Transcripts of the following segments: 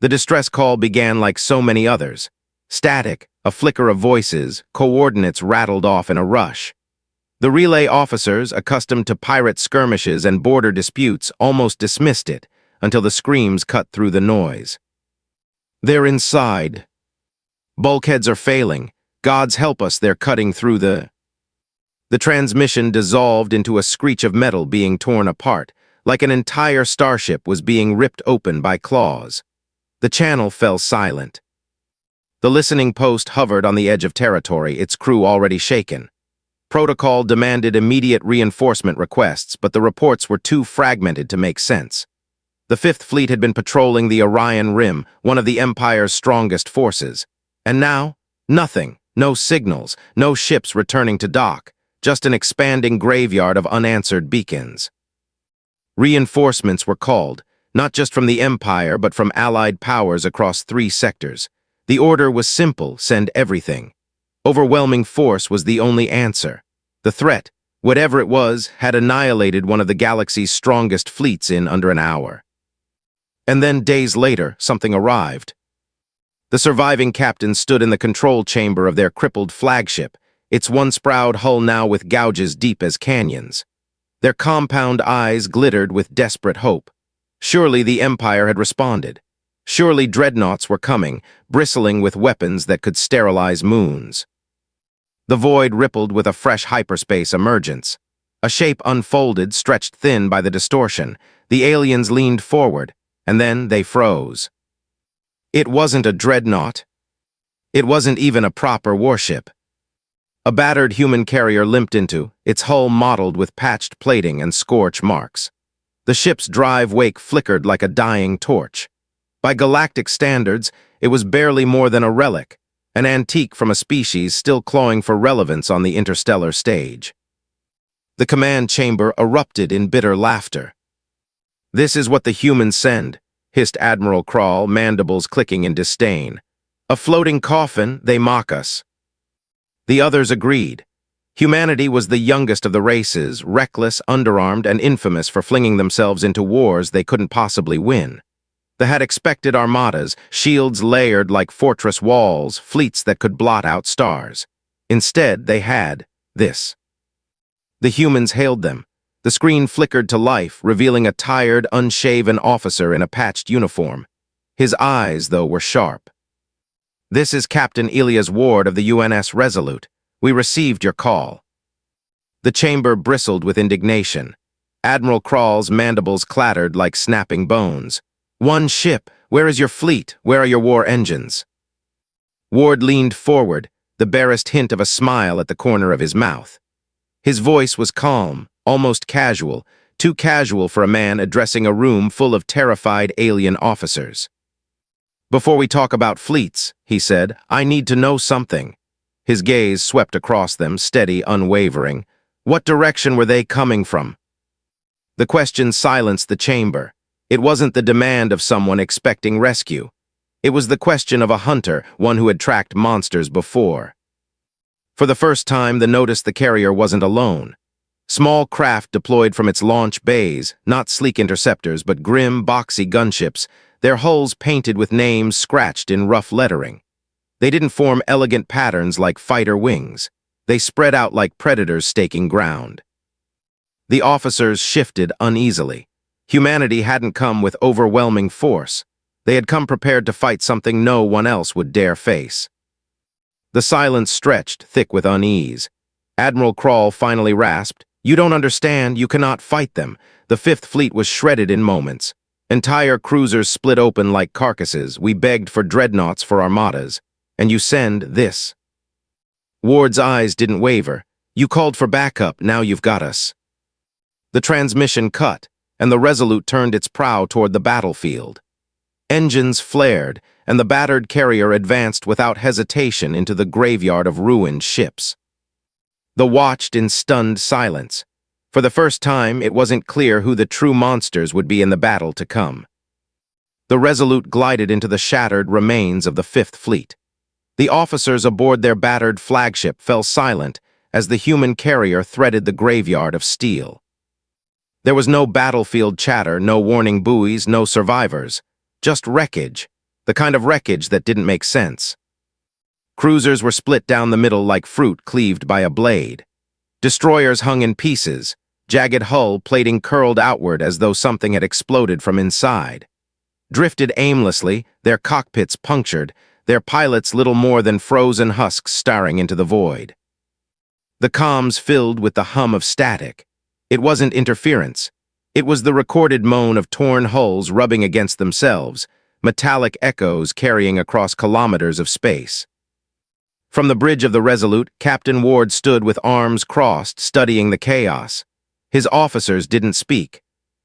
The distress call began like so many others. Static, a flicker of voices, coordinates rattled off in a rush. The relay officers, accustomed to pirate skirmishes and border disputes, almost dismissed it, until the screams cut through the noise. "They're inside. Bulkheads are failing. Gods help us, they're cutting through the..." The transmission dissolved into a screech of metal being torn apart, like an entire starship was being ripped open by claws. The channel fell silent. The listening post hovered on the edge of territory, its crew already shaken. Protocol demanded immediate reinforcement requests, but the reports were too fragmented to make sense. The Fifth Fleet had been patrolling the Orion Rim, one of the Empire's strongest forces. And now, nothing, no signals, no ships returning to dock, just an expanding graveyard of unanswered beacons. Reinforcements were called, not just from the Empire but from allied powers across 3 sectors. The order was simple: send everything. Overwhelming force was the only answer. The threat, whatever it was, had annihilated one of the galaxy's strongest fleets in under an hour. And then, days later, something arrived. The surviving captains stood in the control chamber of their crippled flagship, its once-proud hull now with gouges deep as canyons. Their compound eyes glittered with desperate hope. Surely the Empire had responded. Surely dreadnoughts were coming, bristling with weapons that could sterilize moons. The void rippled with a fresh hyperspace emergence. A shape unfolded, stretched thin by the distortion. The aliens leaned forward, and then they froze. It wasn't a dreadnought. It wasn't even a proper warship. A battered human carrier limped into, its hull mottled with patched plating and scorch marks. The ship's drive wake flickered like a dying torch. By galactic standards, it was barely more than a relic, an antique from a species still clawing for relevance on the interstellar stage. The command chamber erupted in bitter laughter. "This is what the humans send," hissed Admiral Krall, mandibles clicking in disdain. "A floating coffin, they mock us." The others agreed. Humanity was the youngest of the races, reckless, underarmed, and infamous for flinging themselves into wars they couldn't possibly win. They had expected armadas, shields layered like fortress walls, fleets that could blot out stars. Instead, they had this. The humans hailed them. The screen flickered to life, revealing a tired, unshaven officer in a patched uniform. His eyes, though, were sharp. "This is Captain Elias Ward of the UNS Resolute. We received your call." The chamber bristled with indignation. Admiral Krall's mandibles clattered like snapping bones. "One ship. Where is your fleet? Where are your war engines?" Ward leaned forward, the barest hint of a smile at the corner of his mouth. His voice was calm, almost casual, too casual for a man addressing a room full of terrified alien officers. "Before we talk about fleets," he said, "I need to know something." His gaze swept across them, steady, unwavering. What direction were they coming from? The question silenced the chamber. It wasn't the demand of someone expecting rescue. It was the question of a hunter, one who had tracked monsters before. For the first time, they noticed the carrier wasn't alone. Small craft deployed from its launch bays, not sleek interceptors, but grim, boxy gunships, their hulls painted with names scratched in rough lettering. They didn't form elegant patterns like fighter wings. They spread out like predators staking ground. The officers shifted uneasily. Humanity hadn't come with overwhelming force. They had come prepared to fight something no one else would dare face. The silence stretched, thick with unease. Admiral Krall finally rasped, "You don't understand, you cannot fight them." The Fifth Fleet was shredded in moments. Entire cruisers split open like carcasses. We begged for dreadnoughts for armadas. And you send this. Ward's eyes didn't waver. "You called for backup, now you've got us." The transmission cut, and the Resolute turned its prow toward the battlefield. Engines flared, and the battered carrier advanced without hesitation into the graveyard of ruined ships. They watched in stunned silence. For the first time, it wasn't clear who the true monsters would be in the battle to come. The Resolute glided into the shattered remains of the Fifth Fleet. The officers aboard their battered flagship fell silent as the human carrier threaded the graveyard of steel. There was no battlefield chatter, no warning buoys, no survivors. Just wreckage. the kind of wreckage that didn't make sense. Cruisers were split down the middle like fruit cleaved by a blade. Destroyers hung in pieces, jagged hull plating curled outward as though something had exploded from inside. Drifted aimlessly, their cockpits punctured, their pilots little more than frozen husks staring into the void. The comms filled with the hum of static. It wasn't interference. It was the recorded moan of torn hulls rubbing against themselves, metallic echoes carrying across kilometers of space. From the bridge of the Resolute, Captain Ward stood with arms crossed, studying the chaos. His officers didn't speak.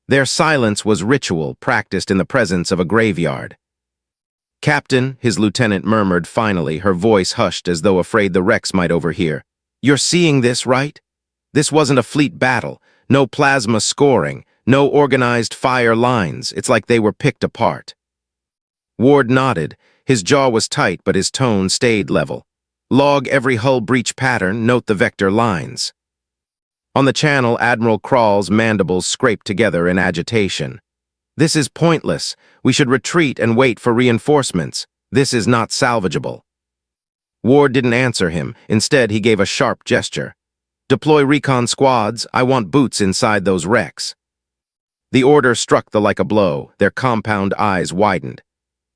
Their silence was ritual practiced in the presence of a graveyard. "Captain," his lieutenant murmured finally, her voice hushed as though afraid the wrecks might overhear. "You're seeing this, right? This wasn't a fleet battle, no plasma scoring, no organized fire lines. It's like they were picked apart." Ward nodded. His jaw was tight, but his tone stayed level. "Log every hull breach pattern, note the vector lines." On the channel, Admiral Krall's mandibles scraped together in agitation. "This is pointless. We should retreat and wait for reinforcements. This is not salvageable." Ward didn't answer him. Instead, he gave a sharp gesture. "Deploy recon squads. I want boots inside those wrecks." The order struck them like a blow. Their compound eyes widened.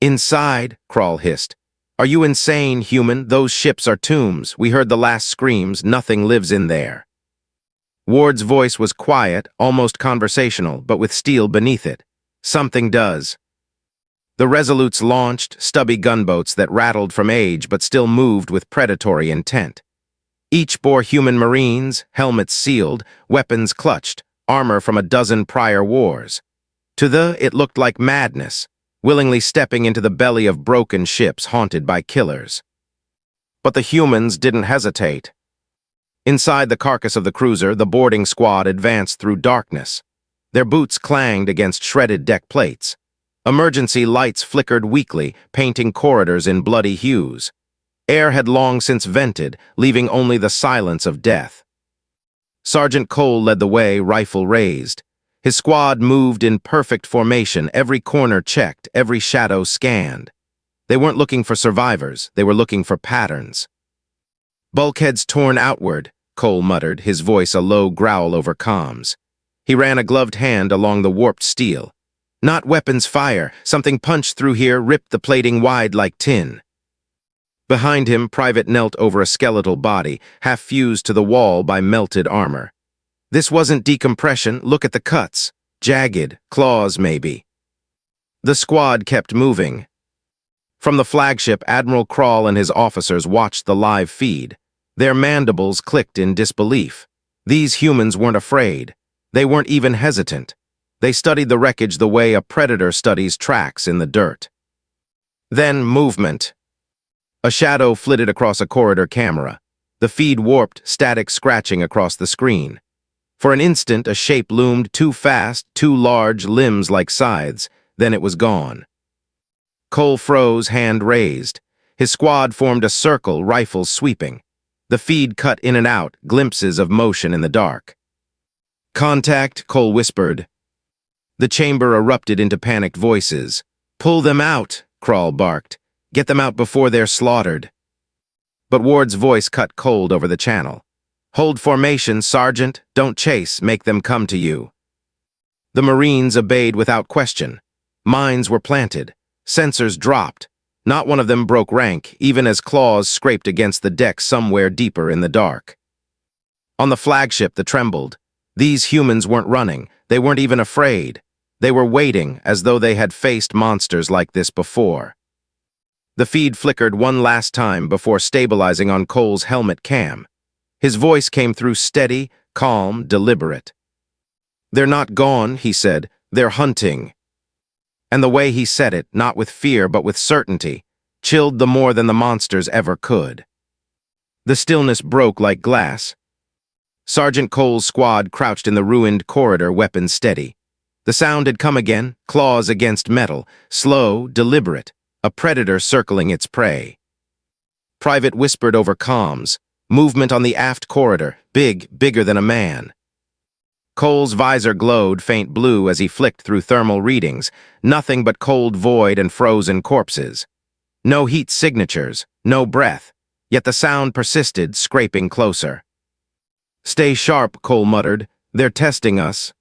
"Inside?" Krall hissed. "Are you insane, human? Those ships are tombs. We heard the last screams. Nothing lives in there." Ward's voice was quiet, almost conversational, but with steel beneath it. "Something does." The Resolutes launched, stubby gunboats that rattled from age but still moved with predatory intent. Each bore human marines, helmets sealed, weapons clutched, armor from a dozen prior wars. It looked like madness, willingly stepping into the belly of broken ships haunted by killers. But the humans didn't hesitate. Inside the carcass of the cruiser, the boarding squad advanced through darkness. Their boots clanged against shredded deck plates. Emergency lights flickered weakly, painting corridors in bloody hues. Air had long since vented, leaving only the silence of death. Sergeant Cole led the way, rifle raised. His squad moved in perfect formation, every corner checked, every shadow scanned. They weren't looking for survivors, they were looking for patterns. "Bulkheads torn outward," Cole muttered, his voice a low growl over comms. He ran a gloved hand along the warped steel. "Not weapons fire. Something punched through here, ripped the plating wide like tin." Behind him, Private knelt over a skeletal body, half fused to the wall by melted armor. "This wasn't decompression. Look at the cuts. Jagged, claws maybe." The squad kept moving. From the flagship, Admiral Krall and his officers watched the live feed. Their mandibles clicked in disbelief. These humans weren't afraid. They weren't even hesitant. They studied the wreckage the way a predator studies tracks in the dirt. Then movement. A shadow flitted across a corridor camera. The feed warped, static scratching across the screen. For an instant, a shape loomed too fast, too large, limbs like scythes. Then it was gone. Cole froze, hand raised. His squad formed a circle, rifles sweeping. The feed cut in and out, glimpses of motion in the dark. "Contact," Cole whispered. The chamber erupted into panicked voices. "Pull them out," Krall barked. "Get them out before they're slaughtered." But Ward's voice cut cold over the channel. "Hold formation, Sergeant. Don't chase. Make them come to you." The Marines obeyed without question. Mines were planted. Sensors dropped. Not one of them broke rank, even as claws scraped against the deck somewhere deeper in the dark. On the flagship, the trembled. These humans weren't running. They weren't even afraid. They were waiting, as though they had faced monsters like this before. The feed flickered one last time before stabilizing on Cole's helmet cam. His voice came through steady, calm, deliberate. "They're not gone," he said. "They're hunting." And the way he said it, not with fear but with certainty, chilled them more than the monsters ever could. The stillness broke like glass. Sergeant Cole's squad crouched in the ruined corridor, weapons steady. The sound had come again, claws against metal, slow, deliberate, a predator circling its prey. Private whispered over comms, movement on the aft corridor, bigger than a man. Cole's visor glowed faint blue as he flicked through thermal readings, nothing but cold void and frozen corpses. No heat signatures, no breath, yet the sound persisted, scraping closer. "Stay sharp," Cole muttered. "They're testing us."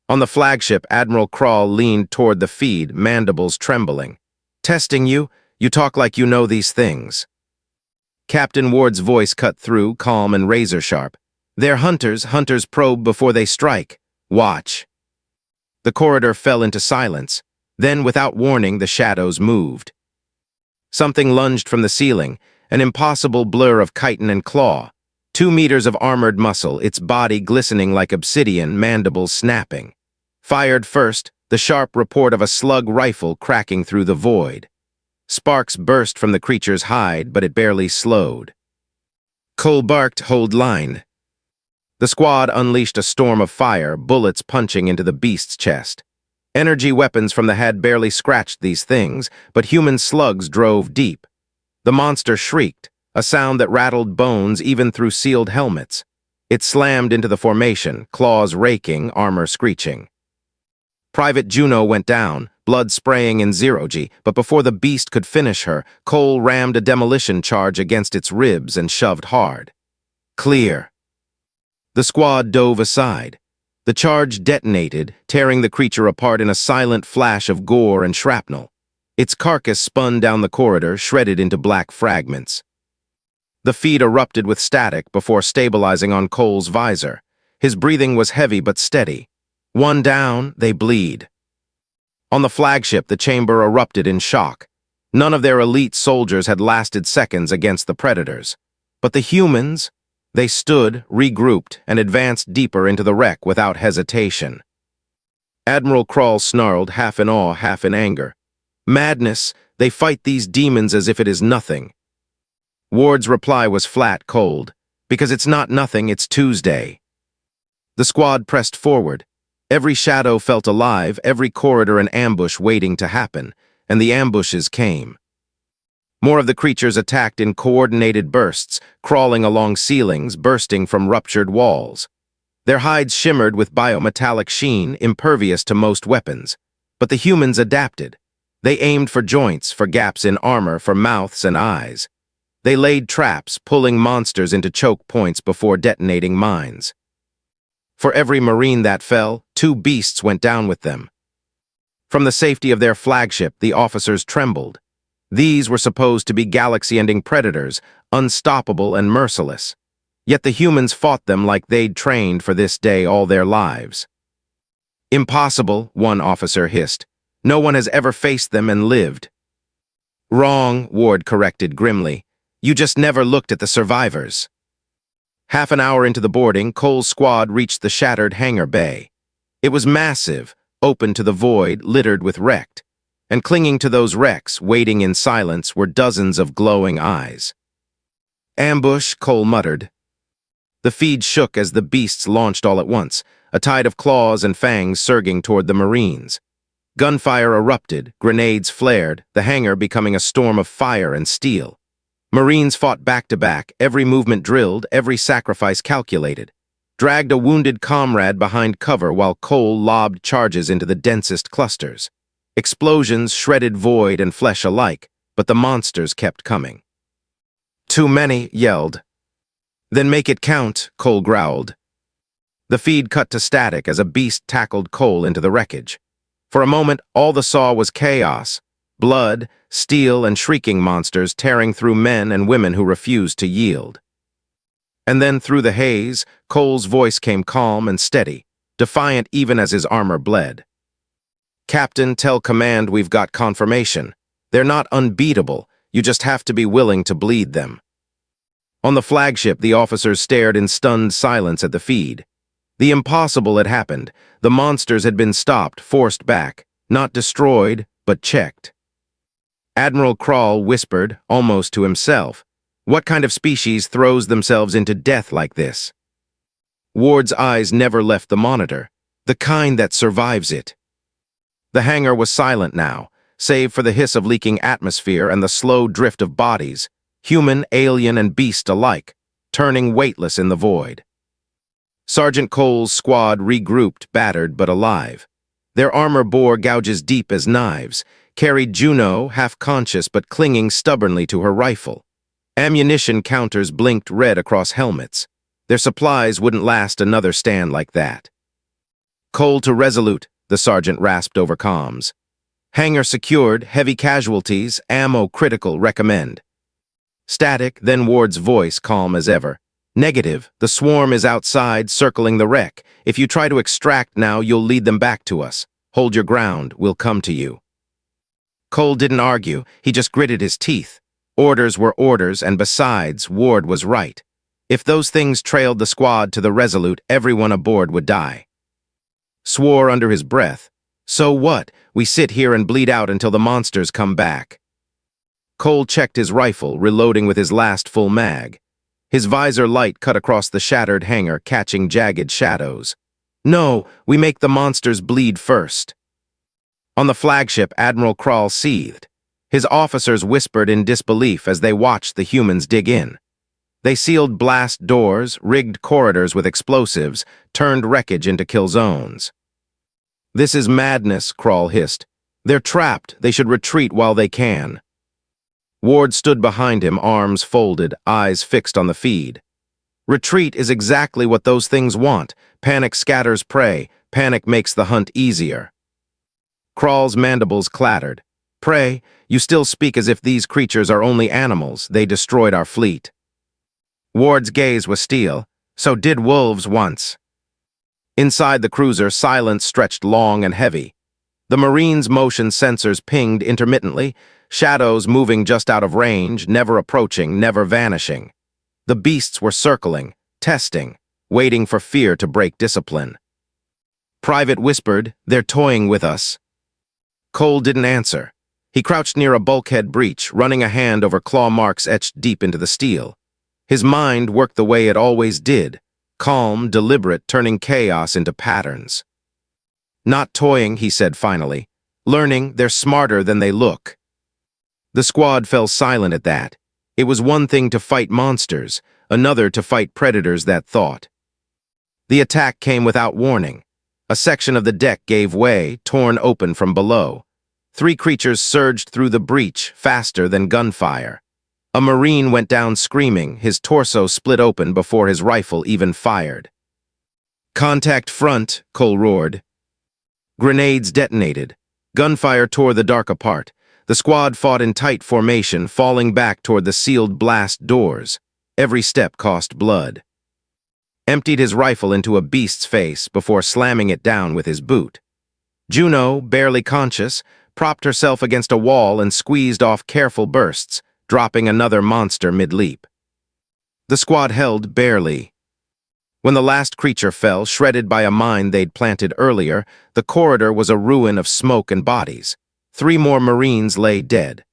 On the flagship, Admiral Krall leaned toward the feed, mandibles trembling. "Testing you? You talk like you know these things." Captain Ward's voice cut through, calm and razor-sharp. "They're hunters. Hunters probe before they strike. Watch." The corridor fell into silence. Then, without warning, the shadows moved. Something lunged from the ceiling, an impossible blur of chitin and claw. 2 meters of armored muscle, its body glistening like obsidian, mandibles snapping. Fired first, the sharp report of a slug rifle cracking through the void. Sparks burst from the creature's hide, but it barely slowed. Cole barked, "Hold line." The squad unleashed a storm of fire, bullets punching into the beast's chest. Energy weapons from the had barely scratched these things, but human slugs drove deep. The monster shrieked, a sound that rattled bones even through sealed helmets. It slammed into the formation, claws raking, armor screeching. Private Juno went down, blood spraying in zero-G, but before the beast could finish her, Cole rammed a demolition charge against its ribs and shoved hard. Clear. The squad dove aside. The charge detonated, tearing the creature apart in a silent flash of gore and shrapnel. Its carcass spun down the corridor, shredded into black fragments. The feed erupted with static before stabilizing on Cole's visor. His breathing was heavy but steady. One down, they bleed. On the flagship, the chamber erupted in shock. None of their elite soldiers had lasted seconds against the predators. But the humans, they stood, regrouped, and advanced deeper into the wreck without hesitation. Admiral Krall snarled, half in awe, half in anger. "Madness! They fight these demons as if it is nothing." Ward's reply was flat, cold. "Because it's not nothing, it's Tuesday." The squad pressed forward. Every shadow felt alive, every corridor an ambush waiting to happen, and the ambushes came. More of the creatures attacked in coordinated bursts, crawling along ceilings, bursting from ruptured walls. Their hides shimmered with biometallic sheen, impervious to most weapons. But the humans adapted. They aimed for joints, for gaps in armor, for mouths and eyes. They laid traps, pulling monsters into choke points before detonating mines. For every Marine that fell, 2 beasts went down with them. From the safety of their flagship, the officers trembled. These were supposed to be galaxy-ending predators, unstoppable and merciless. Yet the humans fought them like they'd trained for this day all their lives. "Impossible," one officer hissed. "No one has ever faced them and lived." "Wrong," Ward corrected grimly. "You just never looked at the survivors." Half an hour into the boarding, Cole's squad reached the shattered hangar bay. It was massive, open to the void, littered with wrecked. And clinging to those wrecks, waiting in silence, were dozens of glowing eyes. "Ambush," Cole muttered. The feed shook as the beasts launched all at once, a tide of claws and fangs surging toward the Marines. Gunfire erupted, grenades flared, the hangar becoming a storm of fire and steel. Marines fought back-to-back, every movement drilled, every sacrifice calculated. Dragged a wounded comrade behind cover while Cole lobbed charges into the densest clusters. Explosions shredded void and flesh alike, but the monsters kept coming. "Too many," yelled. "Then make it count," Cole growled. The feed cut to static as a beast tackled Cole into the wreckage. For a moment, all the saw was chaos. Blood, steel, and shrieking monsters tearing through men and women who refused to yield. And then through the haze, Cole's voice came calm and steady, defiant even as his armor bled. "Captain, tell command we've got confirmation. They're not unbeatable, you just have to be willing to bleed them." On the flagship, the officers stared in stunned silence at the feed. The impossible had happened. The monsters had been stopped, forced back, not destroyed, but checked. Admiral Krall whispered, almost to himself, "What kind of species throws themselves into death like this?" Ward's eyes never left the monitor, the kind that survives it. The hangar was silent now, save for the hiss of leaking atmosphere and the slow drift of bodies, human, alien, and beast alike, turning weightless in the void. Sergeant Cole's squad regrouped, battered but alive. Their armor bore gouges deep as knives, carried Juno, half-conscious but clinging stubbornly to her rifle. Ammunition counters blinked red across helmets. Their supplies wouldn't last another stand like that. "Cole to Resolute," the sergeant rasped over comms. "Hangar secured, heavy casualties, ammo critical, recommend." Static, then Ward's voice, calm as ever. "Negative, the swarm is outside, circling the wreck. If you try to extract now, you'll lead them back to us. Hold your ground, we'll come to you." Cole didn't argue, he just gritted his teeth. Orders were orders, and besides, Ward was right. If those things trailed the squad to the Resolute, everyone aboard would die. Swore under his breath, "So what? We sit here and bleed out until the monsters come back." Cole checked his rifle, reloading with his last full mag. His visor light cut across the shattered hangar, catching jagged shadows. "No, we make the monsters bleed first." On the flagship, Admiral Krall seethed. His officers whispered in disbelief as they watched the humans dig in. They sealed blast doors, rigged corridors with explosives, turned wreckage into kill zones. "This is madness," Krall hissed. "They're trapped. They should retreat while they can." Ward stood behind him, arms folded, eyes fixed on the feed. Retreat is exactly what those things want. Panic scatters prey. Panic makes the hunt easier. Krall's mandibles clattered. "Prey? You still speak as if these creatures are only animals. They destroyed our fleet." Ward's gaze was steel. "So did wolves once." Inside the cruiser, silence stretched long and heavy. The Marine's motion sensors pinged intermittently, shadows moving just out of range, never approaching, never vanishing. The beasts were circling, testing, waiting for fear to break discipline. Private whispered, "They're toying with us." Cole didn't answer. He crouched near a bulkhead breach, running a hand over claw marks etched deep into the steel. His mind worked the way it always did, calm, deliberate, turning chaos into patterns. "Not toying," he said finally. "Learning, they're smarter than they look." The squad fell silent at that. It was one thing to fight monsters, another to fight predators that thought. The attack came without warning. A section of the deck gave way, torn open from below. 3 creatures surged through the breach, faster than gunfire. A Marine went down screaming, his torso split open before his rifle even fired. "Contact front," Cole roared. Grenades detonated. Gunfire tore the dark apart. The squad fought in tight formation, falling back toward the sealed blast doors. Every step cost blood. Emptied his rifle into a beast's face before slamming it down with his boot. Juno, barely conscious, propped herself against a wall and squeezed off careful bursts, dropping another monster mid-leap. The squad held barely. When the last creature fell, shredded by a mine they'd planted earlier, the corridor was a ruin of smoke and bodies. 3 more Marines lay dead.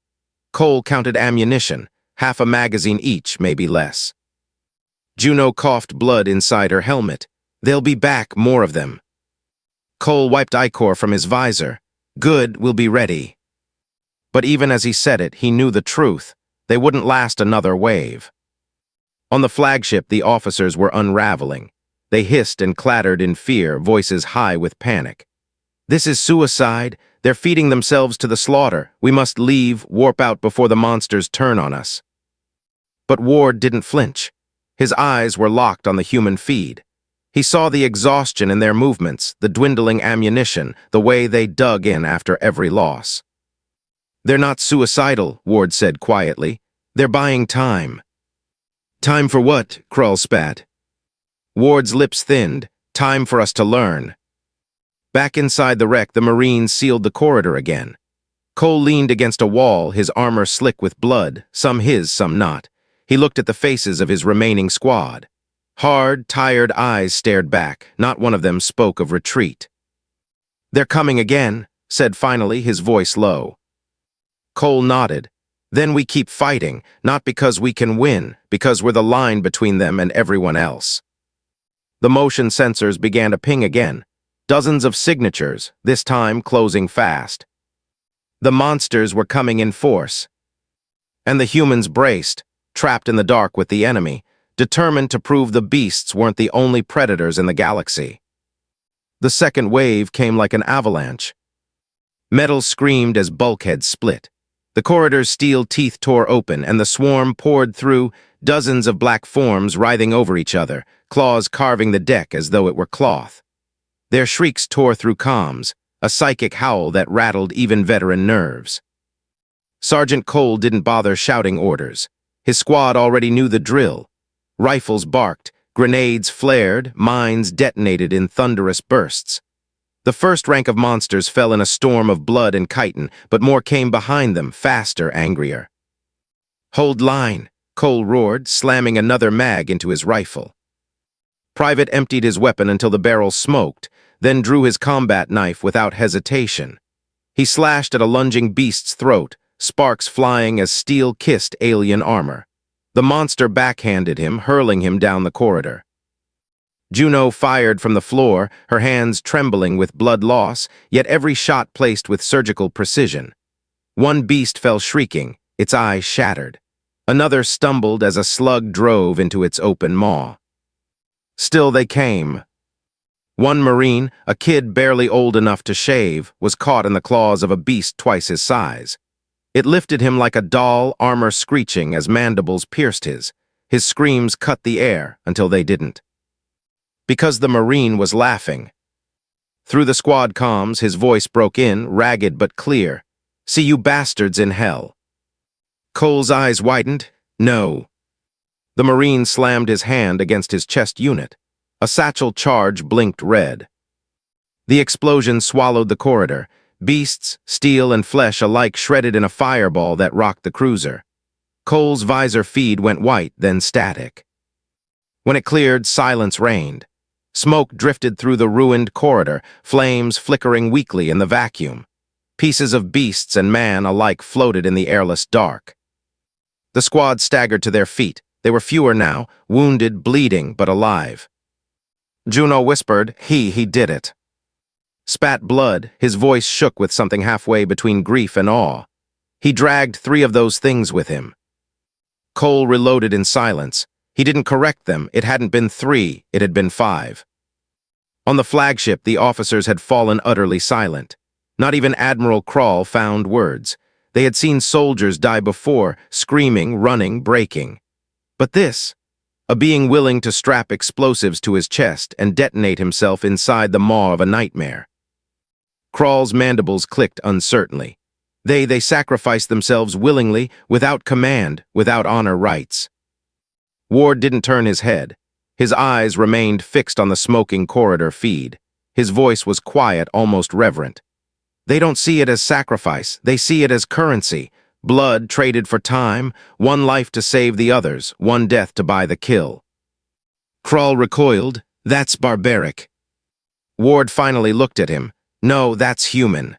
Cole counted ammunition, half a magazine each, maybe less. Juno coughed blood inside her helmet. "They'll be back, more of them." Cole wiped ichor from his visor. "Good, we'll be ready." But even as he said it, he knew the truth. They wouldn't last another wave. On the flagship, the officers were unraveling. They hissed and clattered in fear, voices high with panic. "This is suicide. They're feeding themselves to the slaughter. We must leave, warp out before the monsters turn on us." But Ward didn't flinch. His eyes were locked on the human feed. He saw the exhaustion in their movements, the dwindling ammunition, the way they dug in after every loss. "They're not suicidal," Ward said quietly. "They're buying time." "Time for what?" Krall spat. Ward's lips thinned. "Time for us to learn." Back inside the wreck, the Marines sealed the corridor again. Cole leaned against a wall, his armor slick with blood, some his, some not. He looked at the faces of his remaining squad. Hard, tired eyes stared back. Not one of them spoke of retreat. "They're coming again," said finally, his voice low. Cole nodded. "Then we keep fighting, not because we can win, because we're the line between them and everyone else." The motion sensors began to ping again. Dozens of signatures, this time closing fast. The monsters were coming in force. And the humans braced, trapped in the dark with the enemy, determined to prove the beasts weren't the only predators in the galaxy. The second wave came like an avalanche. Metal screamed as bulkheads split. The corridor's steel teeth tore open, and the swarm poured through, dozens of black forms writhing over each other, claws carving the deck as though it were cloth. Their shrieks tore through comms, a psychic howl that rattled even veteran nerves. Sergeant Cole didn't bother shouting orders. His squad already knew the drill. Rifles barked, grenades flared, mines detonated in thunderous bursts. The first rank of monsters fell in a storm of blood and chitin, but more came behind them, faster, angrier. "Hold line," Cole roared, slamming another mag into his rifle. Private emptied his weapon until the barrel smoked, then drew his combat knife without hesitation. He slashed at a lunging beast's throat, sparks flying as steel kissed alien armor. The monster backhanded him, hurling him down the corridor. Juno fired from the floor, her hands trembling with blood loss, yet every shot placed with surgical precision. One beast fell shrieking, its eyes shattered. Another stumbled as a slug drove into its open maw. Still they came. One Marine, a kid barely old enough to shave, was caught in the claws of a beast twice his size. It lifted him like a doll, armor screeching as mandibles pierced his. His screams cut the air until they didn't. Because the Marine was laughing. Through the squad comms, his voice broke in, ragged but clear. "See you bastards in hell." Cole's eyes widened. "No." The Marine slammed his hand against his chest unit. A satchel charge blinked red. The explosion swallowed the corridor. Beasts, steel and flesh alike shredded in a fireball that rocked the cruiser. Cole's visor feed went white, then static. When it cleared, silence reigned. Smoke drifted through the ruined corridor, flames flickering weakly in the vacuum. Pieces of beasts and man alike floated in the airless dark. The squad staggered to their feet. They were fewer now, wounded, bleeding, but alive. Juno whispered, he did it." Spat blood, his voice shook with something halfway between grief and awe. He dragged 3 of those things with him. Cole reloaded in silence. He didn't correct them. It hadn't been 3, it had been 5. On the flagship, the officers had fallen utterly silent. Not even Admiral Krall found words. They had seen soldiers die before, screaming, running, breaking. But this, a being willing to strap explosives to his chest and detonate himself inside the maw of a nightmare. Krall's mandibles clicked uncertainly. They sacrificed themselves willingly, without command, without honor rights. Ward didn't turn his head. His eyes remained fixed on the smoking corridor feed. His voice was quiet, almost reverent. "They don't see it as sacrifice. They see it as currency. Blood traded for time, one life to save the others, one death to buy the kill." Krall recoiled. "That's barbaric." Ward finally looked at him. "No, that's human."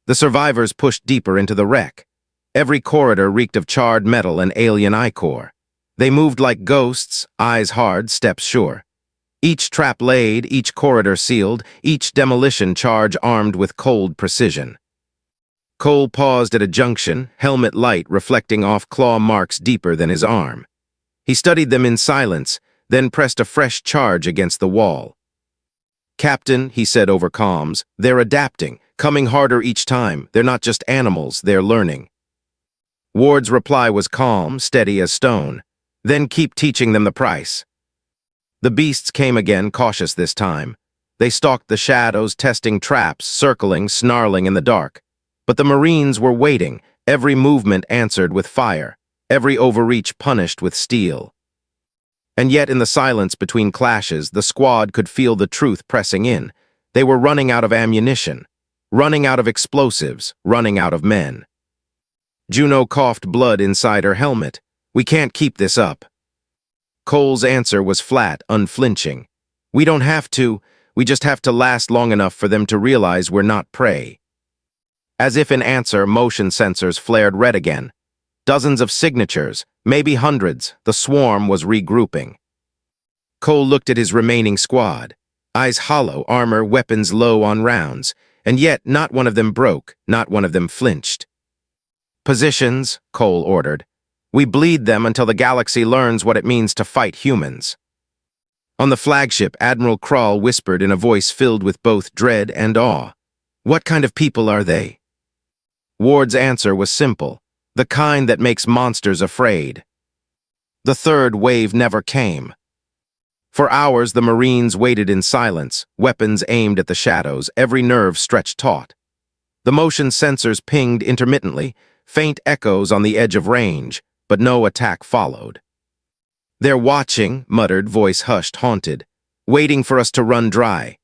The survivors pushed deeper into the wreck. Every corridor reeked of charred metal and alien ichor. They moved like ghosts, eyes hard, steps sure. Each trap laid, each corridor sealed, each demolition charge armed with cold precision. Cole paused at a junction, helmet light reflecting off claw marks deeper than his arm. He studied them in silence, then pressed a fresh charge against the wall. "Captain," he said over comms, "they're adapting, coming harder each time. They're not just animals, they're learning." Ward's reply was calm, steady as stone. "Then keep teaching them the price." The beasts came again, cautious this time. They stalked the shadows, testing traps, circling, snarling in the dark. But the Marines were waiting, every movement answered with fire, every overreach punished with steel. And yet in the silence between clashes, the squad could feel the truth pressing in. They were running out of ammunition, running out of explosives, running out of men. Juno coughed blood inside her helmet. "We can't keep this up." Cole's answer was flat, unflinching. "We don't have to. We just have to last long enough for them to realize we're not prey." As if in answer, motion sensors flared red again. Dozens of signatures, maybe hundreds, the swarm was regrouping. Cole looked at his remaining squad. Eyes hollow, armor, weapons low on rounds, and yet not one of them broke, not one of them flinched. "Positions," Cole ordered. We bleed them until the galaxy learns what it means to fight humans. On the flagship, Admiral Krall whispered in a voice filled with both dread and awe. What kind of people are they? Ward's answer was simple, the kind that makes monsters afraid. The third wave never came. For hours, the Marines waited in silence, weapons aimed at the shadows, every nerve stretched taut. The motion sensors pinged intermittently, faint echoes on the edge of range, but no attack followed. They're watching, muttered, voice hushed, haunted, waiting for us to run dry.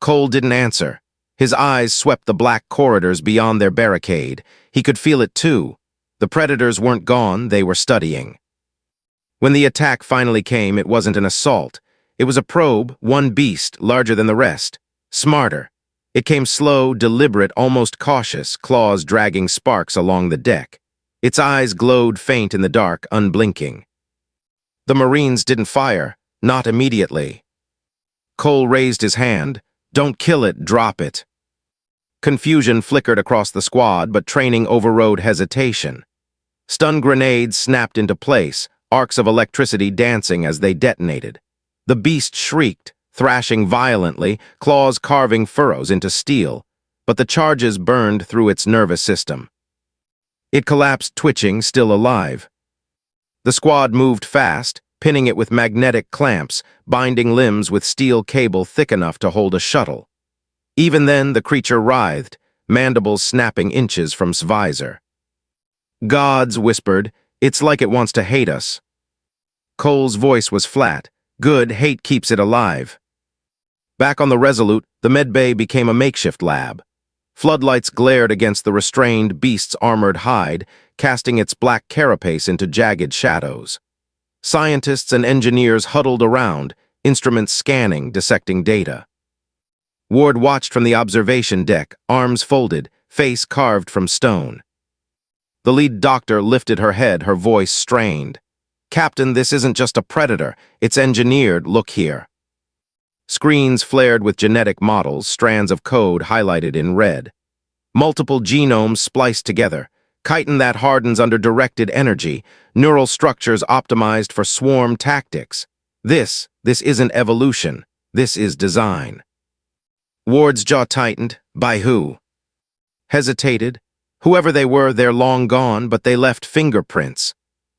Cole didn't answer. His eyes swept the black corridors beyond their barricade. He could feel it too. The predators weren't gone, they were studying. When the attack finally came, it wasn't an assault. It was a probe, one beast, larger than the rest. Smarter. It came slow, deliberate, almost cautious, claws dragging sparks along the deck. Its eyes glowed faint in the dark, unblinking. The Marines didn't fire, not immediately. Cole raised his hand. Don't kill it, drop it. Confusion flickered across the squad, but training overrode hesitation. Stun grenades snapped into place, arcs of electricity dancing as they detonated. The beast shrieked, thrashing violently, claws carving furrows into steel, but the charges burned through its nervous system. It collapsed, twitching, still alive. The squad moved fast, pinning it with magnetic clamps, binding limbs with steel cable thick enough to hold a shuttle. Even then, the creature writhed, mandibles snapping inches from its visor. Gods, whispered, it's like it wants to hate us. Cole's voice was flat. Good, hate keeps it alive. Back on the Resolute, the medbay became a makeshift lab. Floodlights glared against the restrained beast's armored hide, casting its black carapace into jagged shadows. Scientists and engineers huddled around, instruments scanning, dissecting data. Ward watched from the observation deck, arms folded, face carved from stone. The lead doctor lifted her head, her voice strained. Captain, this isn't just a predator. It's engineered, look here. Screens flared with genetic models, strands of code highlighted in red. Multiple genomes spliced together, chitin that hardens under directed energy, neural structures optimized for swarm tactics. This isn't evolution. This is design. Ward's jaw tightened. By who? Hesitated. Whoever they were, they're long gone, but they left fingerprints.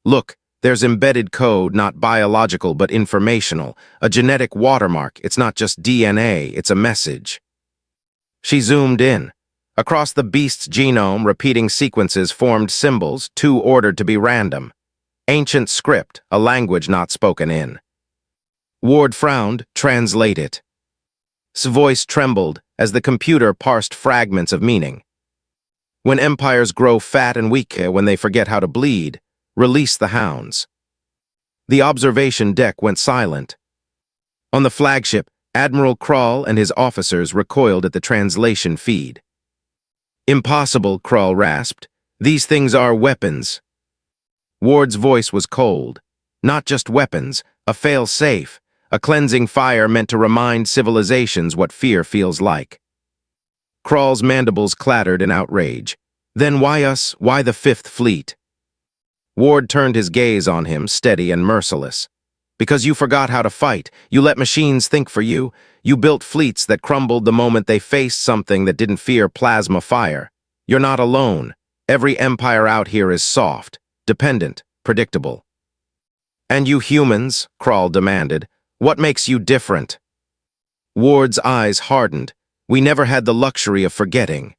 Look, there's embedded code, not biological but informational, a genetic watermark. It's not just DNA, it's a message. She zoomed in. Across the beast's genome, repeating sequences formed symbols, too ordered to be random. Ancient script, a language not spoken in. Ward frowned. Translate it. His voice trembled as the computer parsed fragments of meaning. When empires grow fat and weak, when they forget how to bleed, release the hounds. The observation deck went silent. On the flagship, Admiral Krall and his officers recoiled at the translation feed. Impossible, Krall rasped. These things are weapons. Ward's voice was cold. Not just weapons, a fail-safe, a cleansing fire meant to remind civilizations what fear feels like. Krall's mandibles clattered in outrage. Then why us? Why the Fifth Fleet? Ward turned his gaze on him, steady and merciless. Because you forgot how to fight. You let machines think for you. You built fleets that crumbled the moment they faced something that didn't fear plasma fire. You're not alone. Every empire out here is soft, dependent, predictable. And you humans, Krall demanded, what makes you different? Ward's eyes hardened. We never had the luxury of forgetting.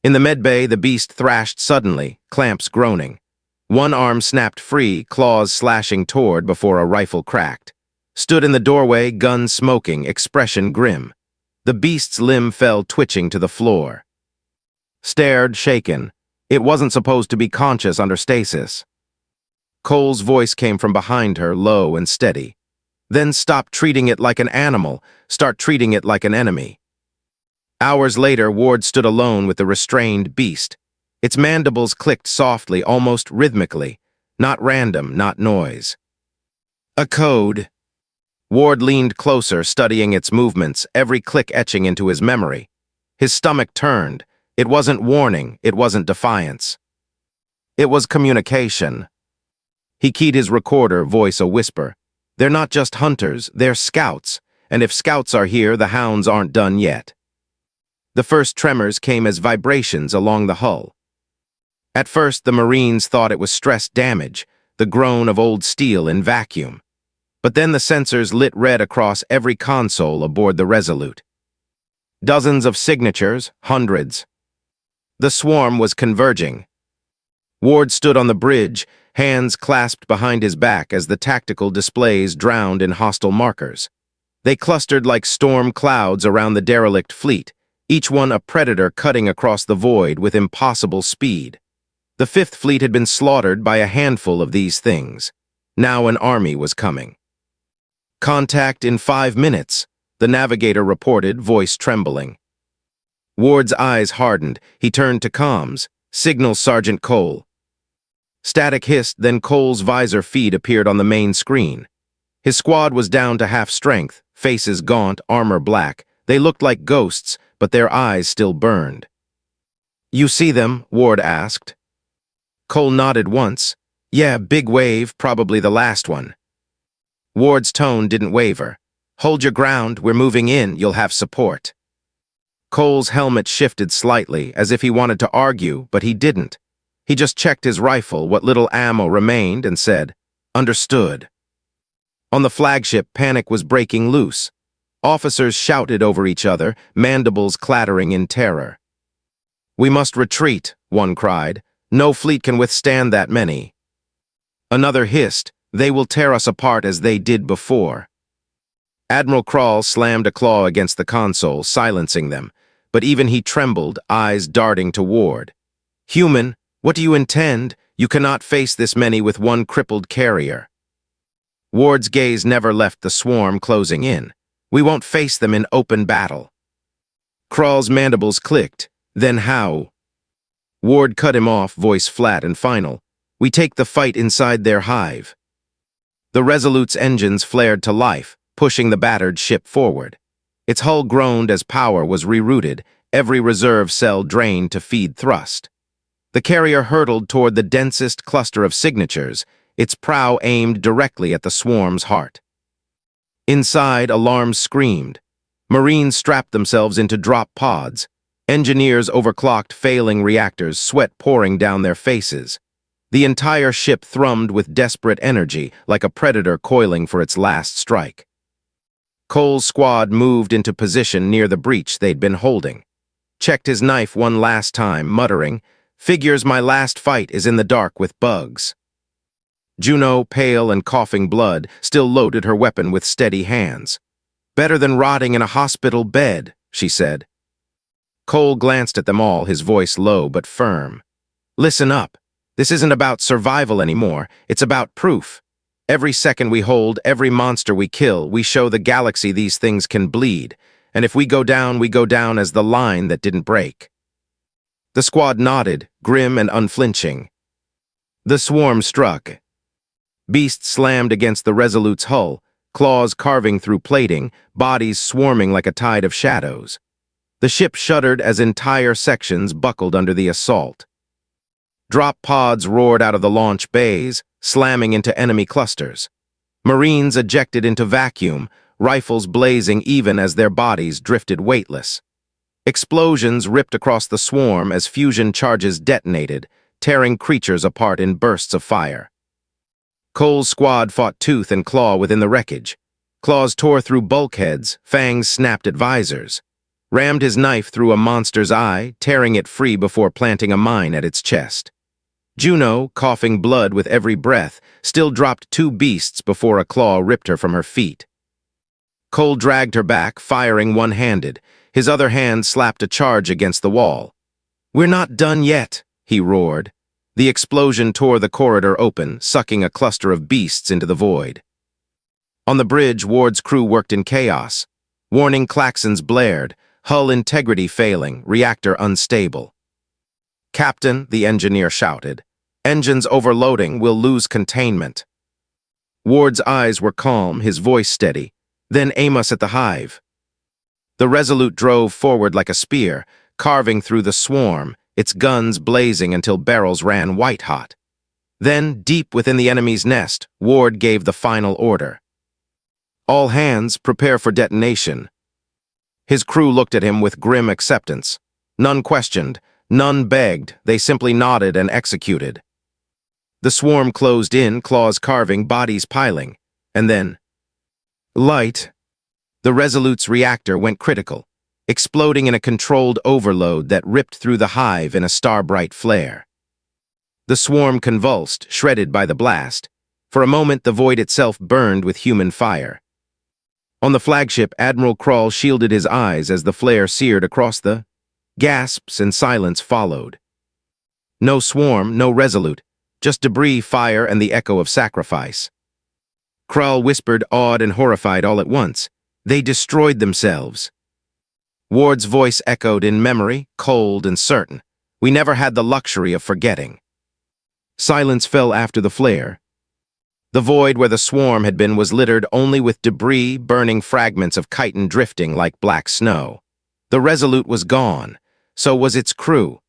In the medbay, the beast thrashed suddenly, clamps groaning. One arm snapped free, claws slashing toward before a rifle cracked. Stood in the doorway, gun smoking, expression grim. The beast's limb fell twitching to the floor. Stared, shaken. It wasn't supposed to be conscious under stasis. Cole's voice came from behind her, low and steady. Then stop treating it like an animal. Start treating it like an enemy. Hours later, Ward stood alone with the restrained beast. Its mandibles clicked softly, almost rhythmically. Not random, not noise. A code. Ward leaned closer, studying its movements, every click etching into his memory. His stomach turned. It wasn't warning, it wasn't defiance. It was communication. He keyed his recorder, voice a whisper. They're not just hunters, they're scouts, and if scouts are here, the hounds aren't done yet. The first tremors came as vibrations along the hull. At first, the Marines thought it was stress damage, the groan of old steel in vacuum. But then the sensors lit red across every console aboard the Resolute. Dozens of signatures, hundreds. The swarm was converging. Ward stood on the bridge, hands clasped behind his back as the tactical displays drowned in hostile markers. They clustered like storm clouds around the derelict fleet, each one a predator cutting across the void with impossible speed. The Fifth Fleet had been slaughtered by a handful of these things. Now an army was coming. "Contact in 5 minutes," the navigator reported, voice trembling. Ward's eyes hardened. He turned to comms. "Signal Sergeant Cole." Static hissed, then Cole's visor feed appeared on the main screen. His squad was down to half strength, faces gaunt, armor black. They looked like ghosts, but their eyes still burned. "You see them?" Ward asked. Cole nodded once. "Yeah, big wave, probably the last one." Ward's tone didn't waver. "Hold your ground, we're moving in, you'll have support." Cole's helmet shifted slightly, as if he wanted to argue, but he didn't. He just checked his rifle, what little ammo remained, and said, "Understood." On the flagship, panic was breaking loose. Officers shouted over each other, mandibles clattering in terror. "We must retreat," one cried. "No fleet can withstand that many." Another hissed, "They will tear us apart as they did before." Admiral Krall slammed a claw against the console, silencing them, but even he trembled, eyes darting to Ward. "Human, what do you intend? You cannot face this many with one crippled carrier." Ward's gaze never left the swarm closing in. "We won't face them in open battle." Krall's mandibles clicked. "Then how?" Ward cut him off, voice flat and final. "We take the fight inside their hive." The Resolute's engines flared to life, pushing the battered ship forward. Its hull groaned as power was rerouted, every reserve cell drained to feed thrust. The carrier hurtled toward the densest cluster of signatures, its prow aimed directly at the swarm's heart. Inside, alarms screamed. Marines strapped themselves into drop pods. Engineers overclocked failing reactors, sweat pouring down their faces. The entire ship thrummed with desperate energy, like a predator coiling for its last strike. Cole's squad moved into position near the breach they'd been holding. Checked his knife one last time, muttering, "Figures my last fight is in the dark with bugs." Juno, pale and coughing blood, still loaded her weapon with steady hands. "Better than rotting in a hospital bed," she said. Cole glanced at them all, his voice low but firm. "Listen up. This isn't about survival anymore. It's about proof. Every second we hold, every monster we kill, we show the galaxy these things can bleed. And if we go down as the line that didn't break." The squad nodded, grim and unflinching. The swarm struck. Beasts slammed against the Resolute's hull, claws carving through plating, bodies swarming like a tide of shadows. The ship shuddered as entire sections buckled under the assault. Drop pods roared out of the launch bays, slamming into enemy clusters. Marines ejected into vacuum, rifles blazing even as their bodies drifted weightless. Explosions ripped across the swarm as fusion charges detonated, tearing creatures apart in bursts of fire. Cole's squad fought tooth and claw within the wreckage. Claws tore through bulkheads, fangs snapped at visors. Rammed his knife through a monster's eye, tearing it free before planting a mine at its chest. Juno, coughing blood with every breath, still dropped 2 beasts before a claw ripped her from her feet. Cole dragged her back, firing one-handed. His other hand slapped a charge against the wall. "We're not done yet," he roared. The explosion tore the corridor open, sucking a cluster of beasts into the void. On the bridge, Ward's crew worked in chaos. Warning klaxons blared, hull integrity failing, reactor unstable. "Captain," the engineer shouted, "engines overloading, we'll lose containment." Ward's eyes were calm, his voice steady. "Then aim us at the hive." The Resolute drove forward like a spear, carving through the swarm, its guns blazing until barrels ran white-hot. Then, deep within the enemy's nest, Ward gave the final order. "All hands, prepare for detonation." His crew looked at him with grim acceptance. None questioned, none begged, they simply nodded and executed. The swarm closed in, claws carving, bodies piling. And then, light. The Resolute's reactor went critical, exploding in a controlled overload that ripped through the hive in a star-bright flare. The swarm convulsed, shredded by the blast. For a moment, the void itself burned with human fire. On the flagship, Admiral Krall shielded his eyes as the flare seared across the... Gasps and silence followed. No swarm, no Resolute, just debris, fire, and the echo of sacrifice. Krall whispered, awed and horrified all at once. They destroyed themselves. Ward's voice echoed in memory, cold and certain. We never had the luxury of forgetting. Silence fell after the flare. The void where the swarm had been was littered only with debris, burning fragments of chitin drifting like black snow. The Resolute was gone. So was its crew.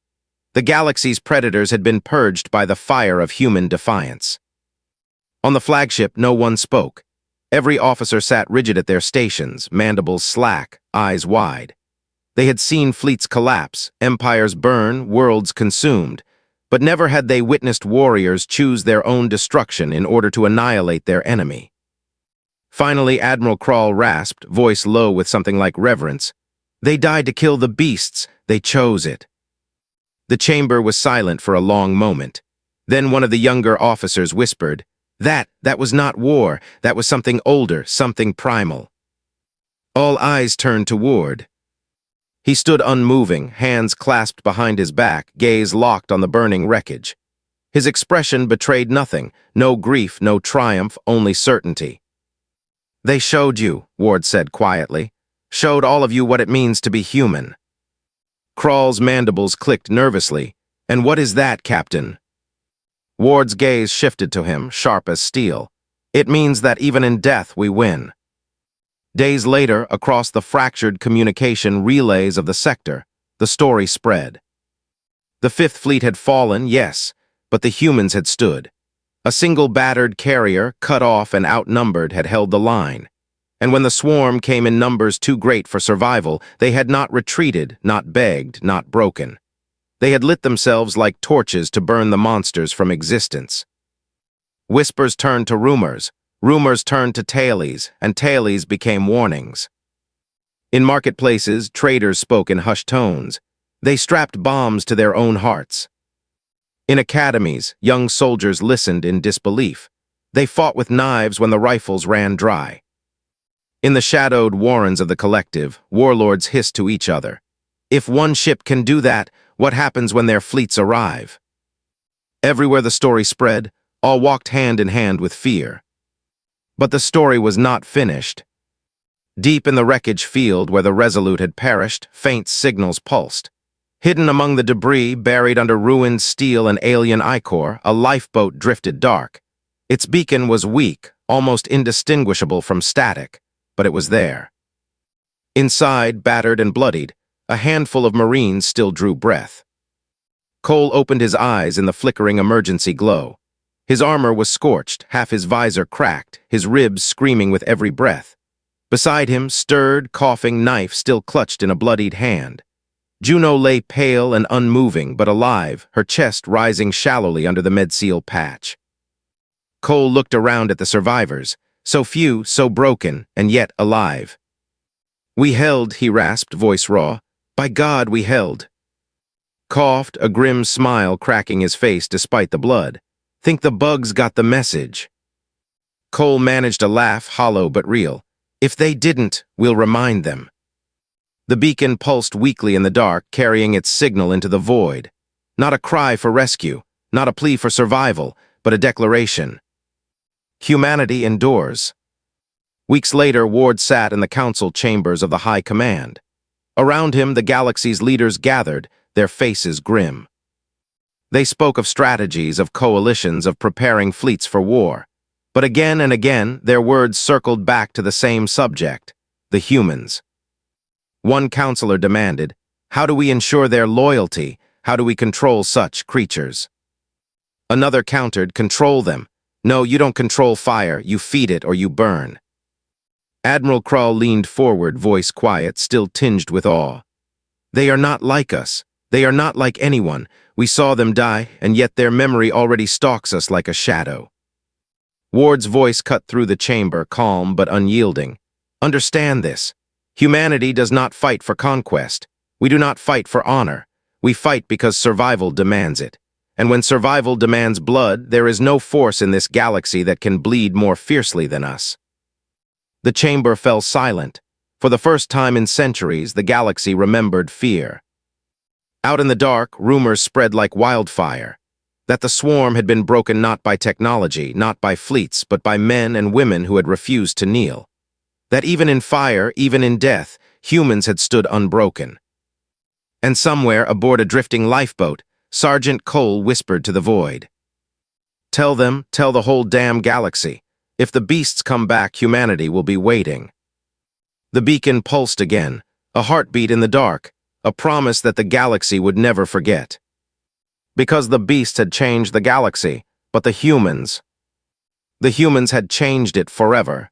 The galaxy's predators had been purged by the fire of human defiance. On the flagship, no one spoke. Every officer sat rigid at their stations, mandibles slack, eyes wide. They had seen fleets collapse, empires burn, worlds consumed, but never had they witnessed warriors choose their own destruction in order to annihilate their enemy. Finally, Admiral Krall rasped, voice low with something like reverence, "They died to kill the beasts. They chose it." The chamber was silent for a long moment. Then one of the younger officers whispered, That was not war. That was something older, something primal." All eyes turned to Ward. He stood unmoving, hands clasped behind his back, gaze locked on the burning wreckage. His expression betrayed nothing, no grief, no triumph, only certainty. "They showed you," Ward said quietly. "Showed all of you what it means to be human." Krall's mandibles clicked nervously. "And what is that, Captain?" Ward's gaze shifted to him, sharp as steel. "It means that even in death we win." Days later, across the fractured communication relays of the sector, the story spread. The Fifth Fleet had fallen, yes, but the humans had stood. A single battered carrier, cut off and outnumbered, had held the line. And when the swarm came in numbers too great for survival, they had not retreated, not begged, not broken. They had lit themselves like torches to burn the monsters from existence. Whispers turned to rumors, rumors turned to tailies, and tailies became warnings. In marketplaces, traders spoke in hushed tones. They strapped bombs to their own hearts. In academies, young soldiers listened in disbelief. They fought with knives when the rifles ran dry. In the shadowed warrens of the collective, warlords hissed to each other. If one ship can do that, what happens when their fleets arrive? Everywhere the story spread, all walked hand in hand with fear. But the story was not finished. Deep in the wreckage field where the Resolute had perished, faint signals pulsed. Hidden among the debris, buried under ruined steel and alien ichor, a lifeboat drifted dark. Its beacon was weak, almost indistinguishable from static, but it was there. Inside, battered and bloodied, a handful of Marines still drew breath. Cole opened his eyes in the flickering emergency glow. His armor was scorched, half his visor cracked, his ribs screaming with every breath. Beside him, stirred, coughing, knife still clutched in a bloodied hand. Juno lay pale and unmoving, but alive, her chest rising shallowly under the medseal patch. Cole looked around at the survivors, so few, so broken, and yet alive. "We held," he rasped, voice raw. "By God, we held." Coughed, a grim smile cracking his face despite the blood. "Think the bugs got the message." Cole managed a laugh, hollow but real. "If they didn't, we'll remind them." The beacon pulsed weakly in the dark, carrying its signal into the void. Not a cry for rescue, not a plea for survival, but a declaration. Humanity endures. Weeks later, Ward sat in the council chambers of the High Command. Around him, the galaxy's leaders gathered, their faces grim. They spoke of strategies, of coalitions, of preparing fleets for war. But again and again, their words circled back to the same subject, the humans. One counselor demanded, "How do we ensure their loyalty? How do we control such creatures? Another countered, control them. No, you don't control fire, you feed it or you burn. Admiral Krull leaned forward, voice quiet, still tinged with awe. They are not like us. They are not like anyone. We saw them die, and yet their memory already stalks us like a shadow. Ward's voice cut through the chamber, calm but unyielding. Understand this. Humanity does not fight for conquest. We do not fight for honor. We fight because survival demands it. And when survival demands blood, there is no force in this galaxy that can bleed more fiercely than us. The chamber fell silent. For the first time in centuries, the galaxy remembered fear. Out in the dark, rumors spread like wildfire. That the swarm had been broken not by technology, not by fleets, but by men and women who had refused to kneel. That even in fire, even in death, humans had stood unbroken. And somewhere aboard a drifting lifeboat, Sergeant Cole whispered to the void. Tell them, tell the whole damn galaxy. If the beasts come back, humanity will be waiting. The beacon pulsed again, a heartbeat in the dark, a promise that the galaxy would never forget. Because the beasts had changed the galaxy, but the humans had changed it forever.